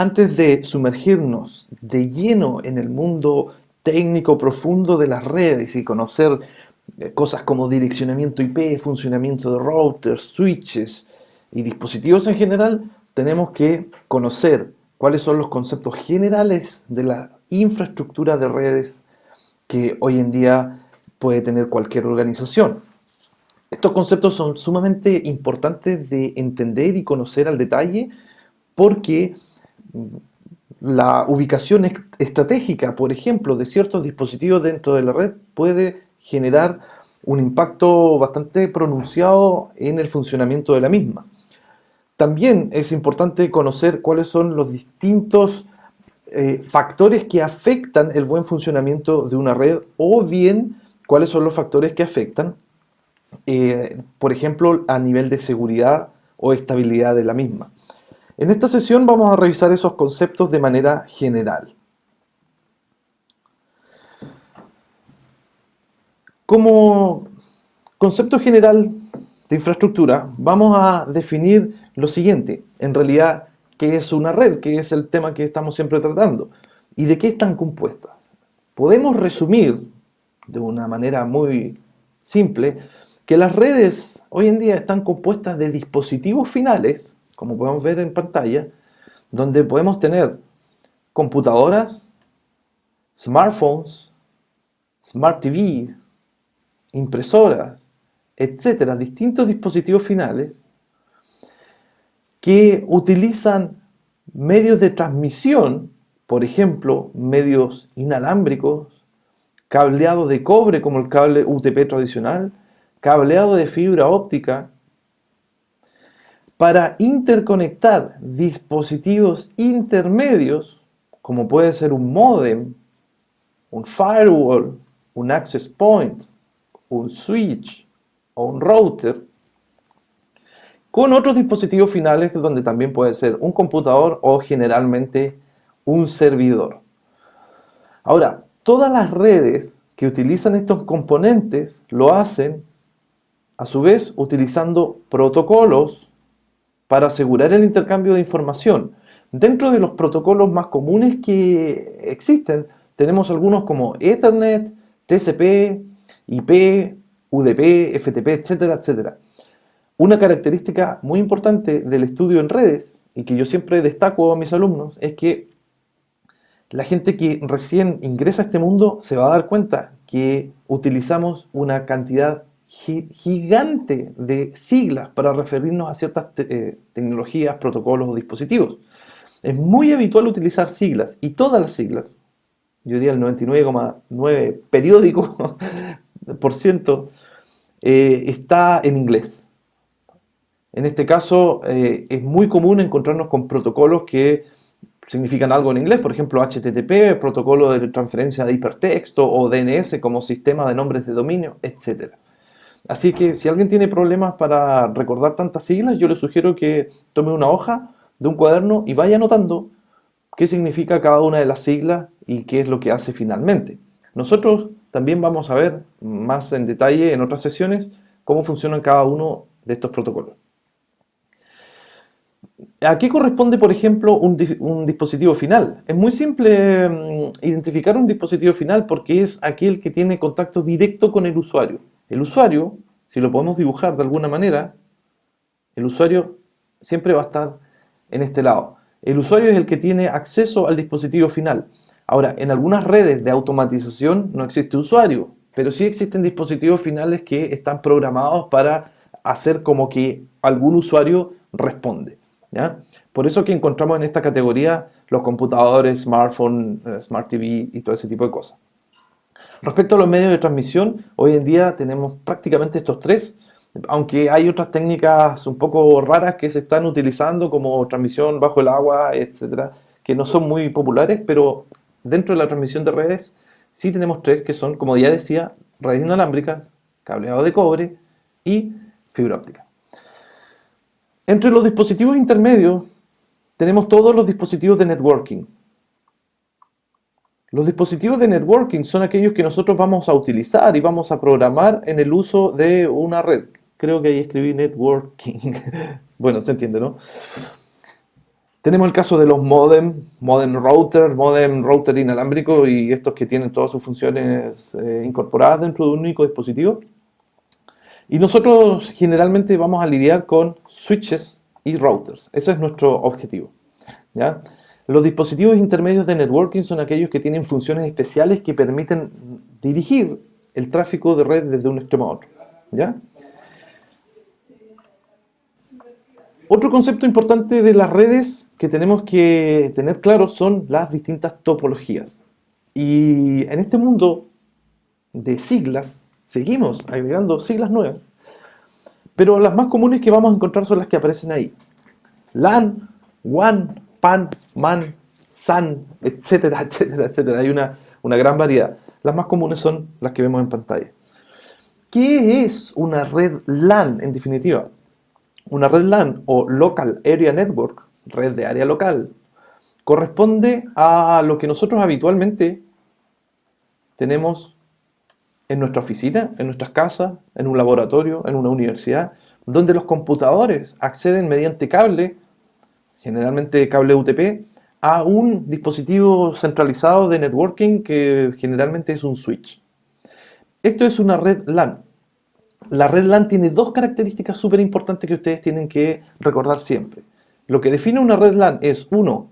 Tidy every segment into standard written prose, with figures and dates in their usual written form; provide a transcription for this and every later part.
Antes de sumergirnos de lleno en el mundo técnico profundo de las redes y conocer cosas como direccionamiento IP, funcionamiento de routers, switches y dispositivos en general, tenemos que conocer cuáles son los conceptos generales de la infraestructura de redes que hoy en día puede tener cualquier organización. Estos conceptos son sumamente importantes de entender y conocer al detalle porque la ubicación estratégica, por ejemplo, de ciertos dispositivos dentro de la red puede generar un impacto bastante pronunciado en el funcionamiento de la misma. También es importante conocer cuáles son los distintos factores que afectan el buen funcionamiento de una red o bien cuáles son los factores que afectan, por ejemplo, a nivel de seguridad o estabilidad de la misma. En esta sesión vamos a revisar esos conceptos de manera general. Como concepto general de infraestructura, vamos a definir lo siguiente. En realidad, ¿qué es una red? ¿Qué es el tema que estamos siempre tratando? ¿Y de qué están compuestas? Podemos resumir de una manera muy simple que las redes hoy en día están compuestas de dispositivos finales, como podemos ver en pantalla, donde podemos tener computadoras, smartphones, smart TV, impresoras, etcétera, distintos dispositivos finales que utilizan medios de transmisión, por ejemplo, medios inalámbricos, cableado de cobre como el cable UTP tradicional, cableado de fibra óptica, para interconectar dispositivos intermedios, como puede ser un módem, un firewall, un access point, un switch o un router, con otros dispositivos finales donde también puede ser un computador o generalmente un servidor. Ahora, todas las redes que utilizan estos componentes lo hacen a su vez utilizando protocolos para asegurar el intercambio de información. Dentro de los protocolos más comunes que existen, tenemos algunos como Ethernet, TCP, IP, UDP, FTP, etcétera, etcétera. Una característica muy importante del estudio en redes, y que yo siempre destaco a mis alumnos, es que la gente que recién ingresa a este mundo se va a dar cuenta que utilizamos una cantidad gigante de siglas para referirnos a ciertas tecnologías, protocolos o dispositivos. Es muy habitual utilizar siglas, y todas las siglas, yo diría el 99,9 periódico por ciento, está en inglés. En este caso es muy común encontrarnos con protocolos que significan algo en inglés, por ejemplo HTTP, protocolo de transferencia de hipertexto, o DNS como sistema de nombres de dominio, etc. Así que si alguien tiene problemas para recordar tantas siglas, yo le sugiero que tome una hoja de un cuaderno y vaya anotando qué significa cada una de las siglas y qué es lo que hace finalmente. Nosotros también vamos a ver más en detalle en otras sesiones cómo funcionan cada uno de estos protocolos. ¿A qué corresponde, por ejemplo, un dispositivo final? Es muy simple identificar un dispositivo final porque es aquel que tiene contacto directo con el usuario. El usuario, si lo podemos dibujar de alguna manera, el usuario siempre va a estar en este lado. El usuario es el que tiene acceso al dispositivo final. Ahora, en algunas redes de automatización no existe usuario, pero sí existen dispositivos finales que están programados para hacer como que algún usuario responde, ¿ya? Por eso que encontramos en esta categoría los computadores, smartphone, smart TV y todo ese tipo de cosas. Respecto a los medios de transmisión, hoy en día tenemos prácticamente estos tres, aunque hay otras técnicas un poco raras que se están utilizando, como transmisión bajo el agua, etcétera, que no son muy populares, pero dentro de la transmisión de redes sí tenemos tres que son, como ya decía, redes inalámbricas, cableado de cobre y fibra óptica. Entre los dispositivos intermedios tenemos todos los dispositivos de networking. Los dispositivos de networking son aquellos que nosotros vamos a utilizar y vamos a programar en el uso de una red. Creo que ahí escribí networking. Bueno, se entiende, ¿no? Tenemos el caso de los modem router inalámbrico y estos que tienen todas sus funciones incorporadas dentro de un único dispositivo. Y nosotros generalmente vamos a lidiar con switches y routers. Ese es nuestro objetivo, ¿ya? Los dispositivos intermedios de networking son aquellos que tienen funciones especiales que permiten dirigir el tráfico de red desde un extremo a otro, ¿ya? Otro concepto importante de las redes que tenemos que tener claro son las distintas topologías. Y en este mundo de siglas, seguimos agregando siglas nuevas, pero las más comunes que vamos a encontrar son las que aparecen ahí. LAN, WAN, PAN, MAN, SAN, etcétera, etcétera, etcétera. Hay una gran variedad. Las más comunes son las que vemos en pantalla. ¿Qué es una red LAN en definitiva? Una red LAN o Local Area Network, red de área local, corresponde a lo que nosotros habitualmente tenemos en nuestra oficina, en nuestras casas, en un laboratorio, en una universidad, donde los computadores acceden mediante cable, generalmente cable UTP, a un dispositivo centralizado de networking que generalmente es un switch. Esto es una red LAN. La red LAN tiene dos características súper importantes que ustedes tienen que recordar siempre. Lo que define una red LAN es, uno,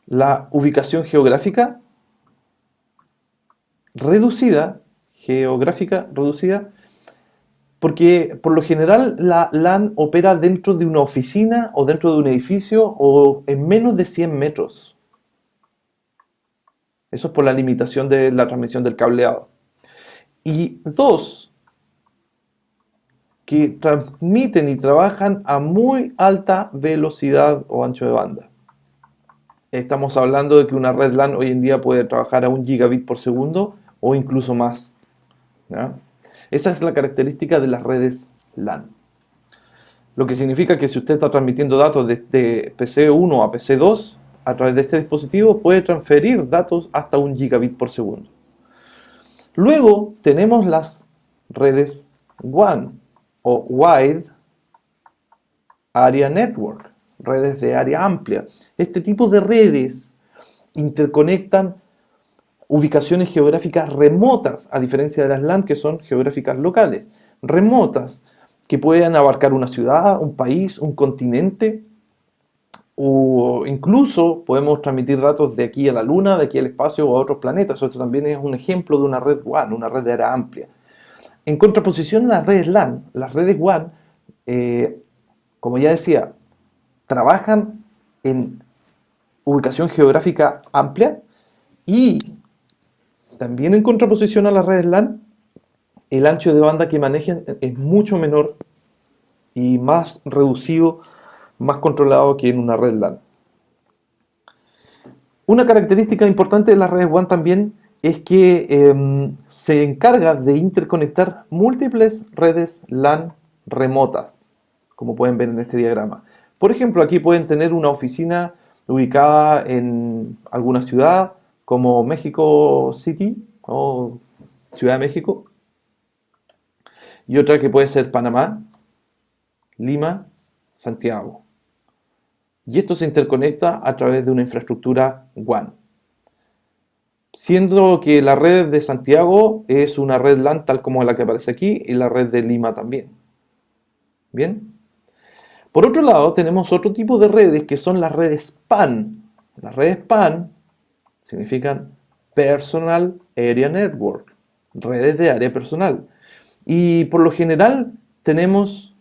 la ubicación geográfica reducida, porque por lo general la LAN opera dentro de una oficina o dentro de un edificio o en menos de 100 metros. Eso es por la limitación de la transmisión del cableado. Y dos, que transmiten y trabajan a muy alta velocidad o ancho de banda. Estamos hablando de que una red LAN hoy en día puede trabajar a 1 gigabit por segundo o incluso más, ¿ya? Esa es la característica de las redes LAN. Lo que significa que si usted está transmitiendo datos desde PC1 a PC2 a través de este dispositivo, puede transferir datos hasta 1 gigabit por segundo. Luego tenemos las redes WAN o Wide Area Network, redes de área amplia. Este tipo de redes interconectan ubicaciones geográficas remotas, a diferencia de las LAN que son geográficas locales, remotas, que pueden abarcar una ciudad, un país, un continente, o incluso podemos transmitir datos de aquí a la Luna, de aquí al espacio o a otros planetas. Eso también es un ejemplo de una red WAN, una red de área amplia. En contraposición a las redes LAN, las redes WAN, como ya decía, trabajan en ubicación geográfica amplia y también en contraposición a las redes LAN, el ancho de banda que manejan es mucho menor y más reducido, más controlado que en una red LAN. Una característica importante de las redes WAN también es que se encarga de interconectar múltiples redes LAN remotas, como pueden ver en este diagrama. Por ejemplo, aquí pueden tener una oficina ubicada en alguna ciudad, como México City o Ciudad de México, y otra que puede ser Panamá, Lima, Santiago. Y esto se interconecta a través de una infraestructura WAN. Siendo que la red de Santiago es una red LAN tal como la que aparece aquí y la red de Lima también. ¿Bien? Por otro lado, tenemos otro tipo de redes que son las redes PAN. Las redes PAN significan Personal Area Network, redes de área personal. Y por lo general tenemos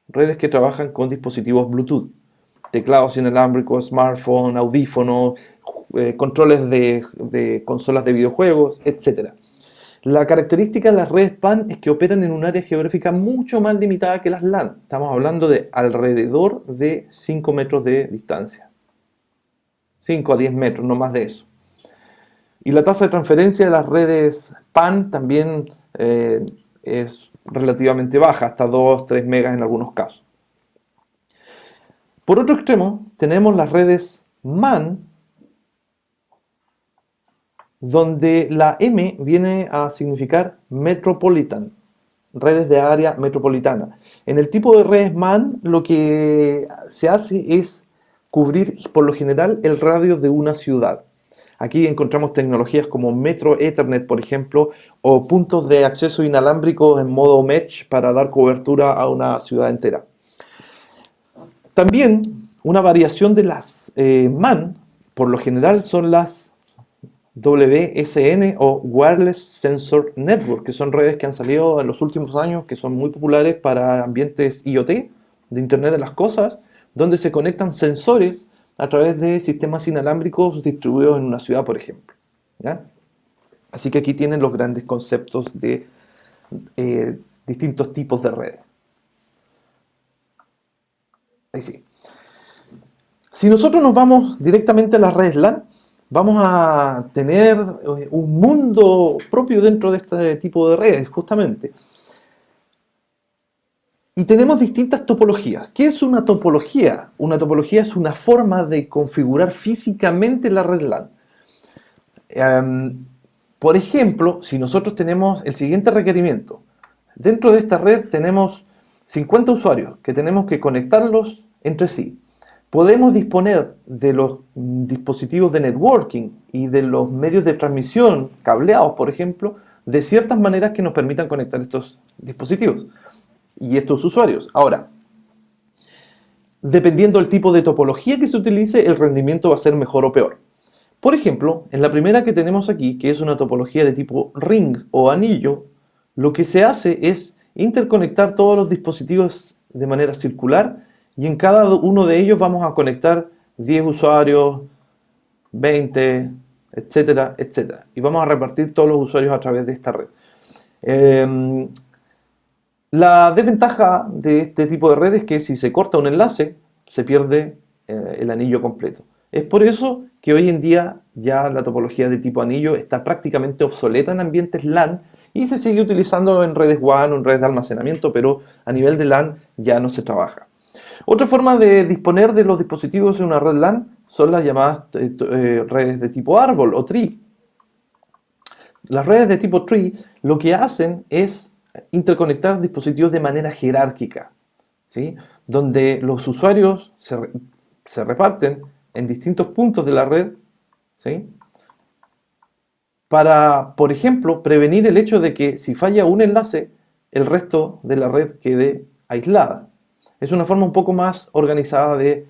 redes que trabajan con dispositivos Bluetooth, teclados inalámbricos, smartphone, audífonos, controles de consolas de videojuegos, etc. La característica de las redes PAN es que operan en un área geográfica mucho más limitada que las LAN. Estamos hablando de alrededor de 5 metros de distancia. 5 a 10 metros, no más de eso. Y la tasa de transferencia de las redes PAN también es relativamente baja, hasta 2-3 megas en algunos casos. Por otro extremo, tenemos las redes MAN, donde la M viene a significar Metropolitan, redes de área metropolitana. En el tipo de redes MAN, lo que se hace es cubrir por lo general el radio de una ciudad. Aquí encontramos tecnologías como Metro Ethernet, por ejemplo, o puntos de acceso inalámbricos en modo Mesh para dar cobertura a una ciudad entera. También una variación de las MAN, por lo general son las WSN o Wireless Sensor Network, que son redes que han salido en los últimos años, que son muy populares para ambientes IoT, de Internet de las Cosas, donde se conectan sensores a través de sistemas inalámbricos distribuidos en una ciudad, por ejemplo. ¿Ya? Así que aquí tienen los grandes conceptos de distintos tipos de redes. Ahí sí. Si nosotros nos vamos directamente a las redes LAN, vamos a tener un mundo propio dentro de este tipo de redes, justamente. Y tenemos distintas topologías. ¿Qué es una topología? Una topología es una forma de configurar físicamente la red LAN. Por ejemplo, si nosotros tenemos el siguiente requerimiento. Dentro de esta red tenemos 50 usuarios que tenemos que conectarlos entre sí. Podemos disponer de los dispositivos de networking y de los medios de transmisión cableados, por ejemplo, de ciertas maneras que nos permitan conectar estos dispositivos y estos usuarios. Ahora, dependiendo del tipo de topología que se utilice, el rendimiento va a ser mejor o peor. Por ejemplo, en la primera que tenemos aquí, que es una topología de tipo ring o anillo, lo que se hace es interconectar todos los dispositivos de manera circular y en cada uno de ellos vamos a conectar 10 usuarios, 20, etcétera, etcétera. Y vamos a repartir todos los usuarios a través de esta red. La desventaja de este tipo de red es que si se corta un enlace, se pierde el anillo completo. Es por eso que hoy en día ya la topología de tipo anillo está prácticamente obsoleta en ambientes LAN y se sigue utilizando en redes WAN o en redes de almacenamiento, pero a nivel de LAN ya no se trabaja. Otra forma de disponer de los dispositivos en una red LAN son las llamadas redes de tipo árbol o tree. Las redes de tipo tree lo que hacen es interconectar dispositivos de manera jerárquica, ¿sí? Donde los usuarios se reparten en distintos puntos de la red, ¿sí? Para, por ejemplo, prevenir el hecho de que si falla un enlace, el resto de la red quede aislada. Es una forma un poco más organizada de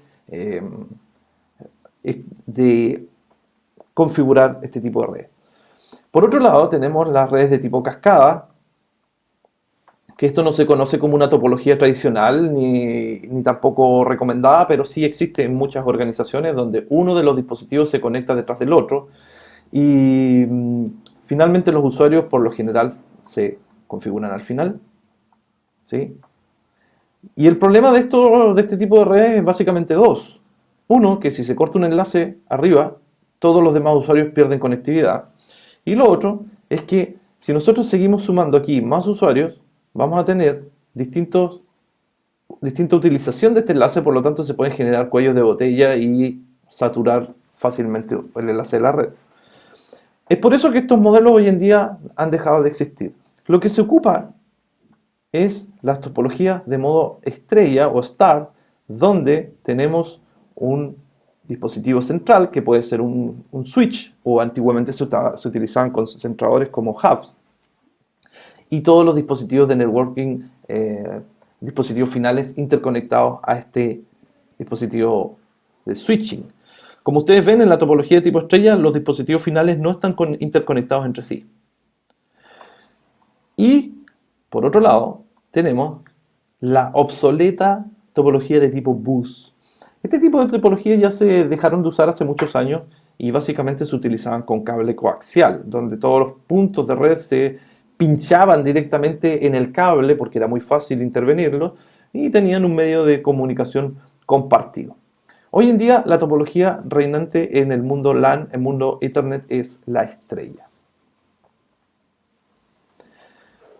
configurar este tipo de redes. Por otro lado, tenemos las redes de tipo cascada, que esto no se conoce como una topología tradicional ni tampoco recomendada, pero sí existe en muchas organizaciones donde uno de los dispositivos se conecta detrás del otro y finalmente los usuarios por lo general se configuran al final, ¿sí? Y el problema de este tipo de redes es básicamente dos. Uno, que si se corta un enlace arriba, todos los demás usuarios pierden conectividad. Y lo otro es que si nosotros seguimos sumando aquí más usuarios, vamos a tener distinta utilización de este enlace, por lo tanto se pueden generar cuellos de botella y saturar fácilmente el enlace de la red. Es por eso que estos modelos hoy en día han dejado de existir. Lo que se ocupa es la topología de modo estrella o star, donde tenemos un dispositivo central que puede ser un switch o antiguamente se utilizaban concentradores como hubs. Y todos los dispositivos de networking, dispositivos finales interconectados a este dispositivo de switching. Como ustedes ven en la topología de tipo estrella, los dispositivos finales no están interconectados entre sí. Y, por otro lado, tenemos la obsoleta topología de tipo bus. Este tipo de topologías ya se dejaron de usar hace muchos años y básicamente se utilizaban con cable coaxial, donde todos los puntos de red se pinchaban directamente en el cable porque era muy fácil intervenirlo y tenían un medio de comunicación compartido. Hoy en día la topología reinante en el mundo LAN, el mundo Ethernet, es la estrella.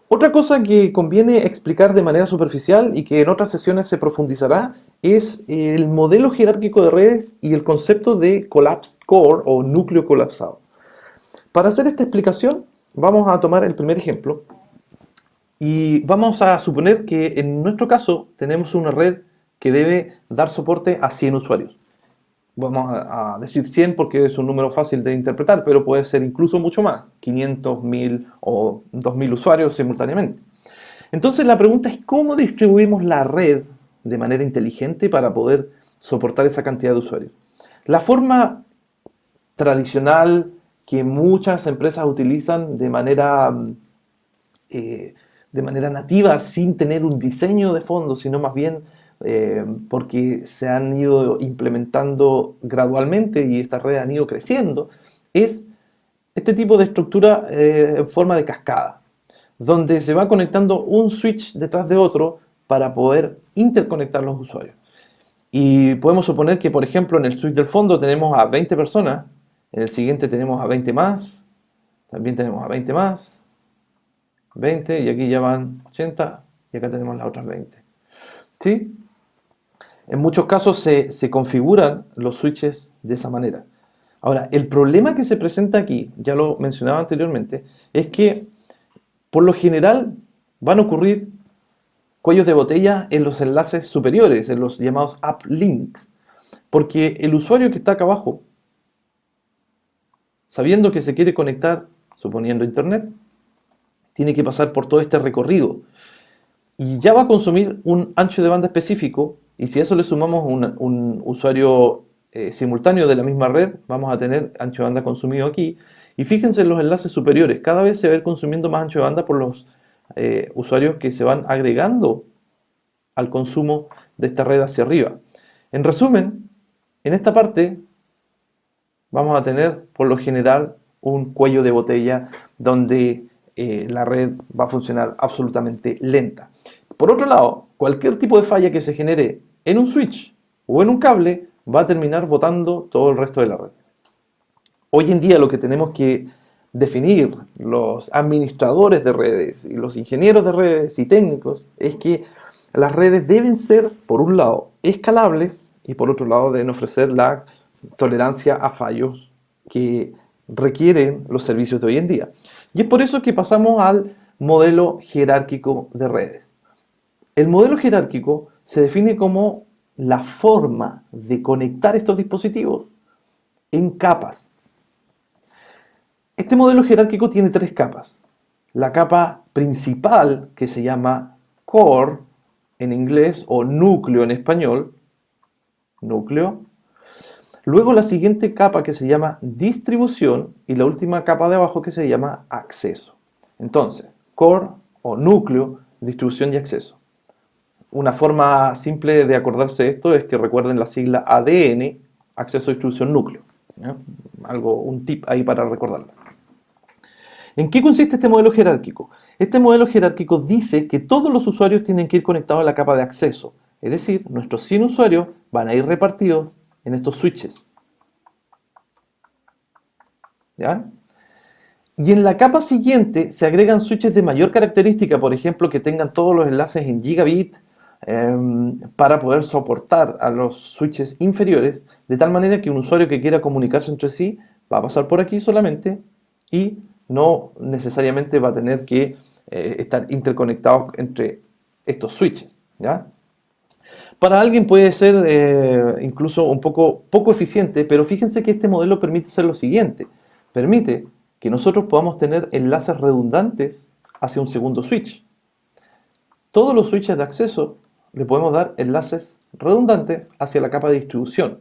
Otra cosa que conviene explicar de manera superficial y que en otras sesiones se profundizará es el modelo jerárquico de redes y el concepto de collapsed core o núcleo colapsado. Para hacer esta explicación vamos a tomar el primer ejemplo y vamos a suponer que en nuestro caso tenemos una red que debe dar soporte a 100 usuarios. vamos a decir 100 porque es un número fácil de interpretar, pero puede ser incluso mucho más, 500, 1000 o 2000 usuarios simultáneamente. Entonces la pregunta es cómo distribuimos la red de manera inteligente para poder soportar esa cantidad de usuarios. La forma tradicional que muchas empresas utilizan de manera nativa, sin tener un diseño de fondo, sino más bien porque se han ido implementando gradualmente y estas redes han ido creciendo, es este tipo de estructura en forma de cascada, donde se va conectando un switch detrás de otro para poder interconectar los usuarios. Y podemos suponer que, por ejemplo, en el switch del fondo tenemos a 20 personas, en el siguiente tenemos a 20 más, también tenemos a 20 más, 20 y aquí ya van 80 y acá tenemos las otras 20. ¿Sí? En muchos casos se configuran los switches de esa manera. Ahora, el problema que se presenta aquí, ya lo mencionaba anteriormente, es que por lo general van a ocurrir cuellos de botella en los enlaces superiores, en los llamados uplinks, porque el usuario que está acá abajo, sabiendo que se quiere conectar, suponiendo internet, tiene que pasar por todo este recorrido y ya va a consumir un ancho de banda específico, y si a eso le sumamos un usuario simultáneo de la misma red, vamos a tener ancho de banda consumido aquí. Y fíjense en los enlaces superiores, cada vez se va a ir consumiendo más ancho de banda por los usuarios que se van agregando al consumo de esta red hacia arriba. En resumen, en esta parte vamos a tener por lo general un cuello de botella donde la red va a funcionar absolutamente lenta. Por otro lado, cualquier tipo de falla que se genere en un switch o en un cable va a terminar botando todo el resto de la red. Hoy en día lo que tenemos que definir los administradores de redes y los ingenieros de redes y técnicos es que las redes deben ser, por un lado, escalables y por otro lado deben ofrecer la tolerancia a fallos que requieren los servicios de hoy en día. Y es por eso que pasamos al modelo jerárquico de redes. El modelo jerárquico se define como la forma de conectar estos dispositivos en capas. Este modelo jerárquico tiene tres capas. La capa principal, que se llama core en inglés o núcleo en español, núcleo. Luego la siguiente capa que se llama distribución y la última capa de abajo que se llama acceso. Entonces, core o núcleo, distribución y acceso. Una forma simple de acordarse de esto es que recuerden la sigla ADN, acceso, distribución, núcleo. ¿Ya? Un tip ahí para recordarlo. ¿En qué consiste este modelo jerárquico? Este modelo jerárquico dice que todos los usuarios tienen que ir conectados a la capa de acceso. Es decir, nuestros 100 usuarios van a ir repartidos en estos switches. ¿Ya? Y en la capa siguiente se agregan switches de mayor característica, por ejemplo, que tengan todos los enlaces en gigabit, para poder soportar a los switches inferiores, de tal manera que un usuario que quiera comunicarse entre sí va a pasar por aquí solamente y no necesariamente va a tener que estar interconectado entre estos switches. ¿Ya? Para alguien puede ser incluso un poco eficiente, pero fíjense que este modelo permite hacer lo siguiente. Permite que nosotros podamos tener enlaces redundantes hacia un segundo switch. Todos los switches de acceso le podemos dar enlaces redundantes hacia la capa de distribución.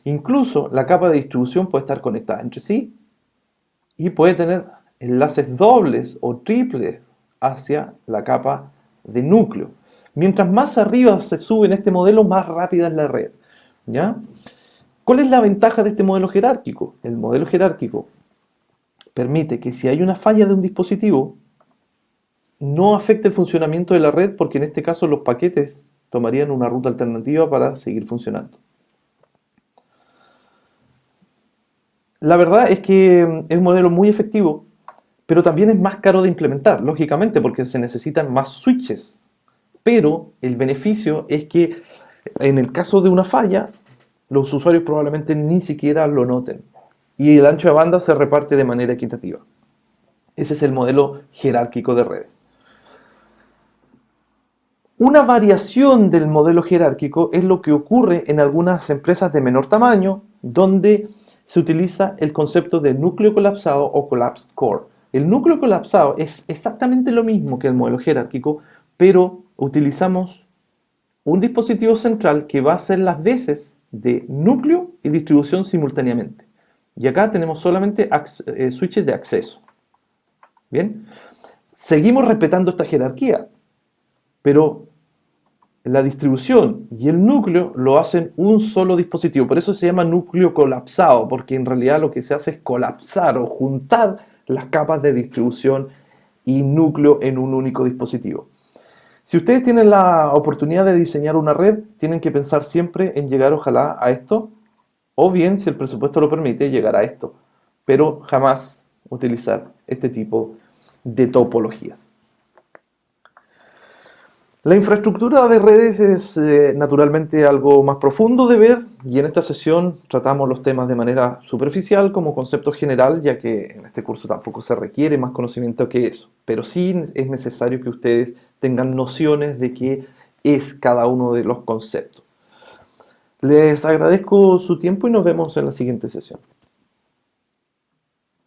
Incluso la capa de distribución puede estar conectada entre sí y puede tener enlaces dobles o triples hacia la capa de núcleo. Mientras más arriba se sube en este modelo, más rápida es la red. ¿Ya? ¿Cuál es la ventaja de este modelo jerárquico? El modelo jerárquico permite que si hay una falla de un dispositivo, no afecte el funcionamiento de la red, porque en este caso los paquetes tomarían una ruta alternativa para seguir funcionando. La verdad es que es un modelo muy efectivo, pero también es más caro de implementar, lógicamente, porque se necesitan más switches. Pero el beneficio es que en el caso de una falla, los usuarios probablemente ni siquiera lo noten. Y el ancho de banda se reparte de manera equitativa. Ese es el modelo jerárquico de redes. Una variación del modelo jerárquico es lo que ocurre en algunas empresas de menor tamaño, donde se utiliza el concepto de núcleo colapsado o collapsed core. El núcleo colapsado es exactamente lo mismo que el modelo jerárquico, pero utilizamos un dispositivo central que va a hacer las veces de núcleo y distribución simultáneamente. Y acá tenemos solamente switches de acceso. Bien, seguimos respetando esta jerarquía, pero la distribución y el núcleo lo hacen un solo dispositivo. Por eso se llama núcleo colapsado, porque en realidad lo que se hace es colapsar o juntar las capas de distribución y núcleo en un único dispositivo. Si ustedes tienen la oportunidad de diseñar una red, tienen que pensar siempre en llegar ojalá a esto, o bien, si el presupuesto lo permite, llegar a esto, pero jamás utilizar este tipo de topologías. La infraestructura de redes es naturalmente algo más profundo de ver, y en esta sesión tratamos los temas de manera superficial como concepto general, ya que en este curso tampoco se requiere más conocimiento que eso, pero sí es necesario que ustedes tengan nociones de qué es cada uno de los conceptos. Les agradezco su tiempo y nos vemos en la siguiente sesión.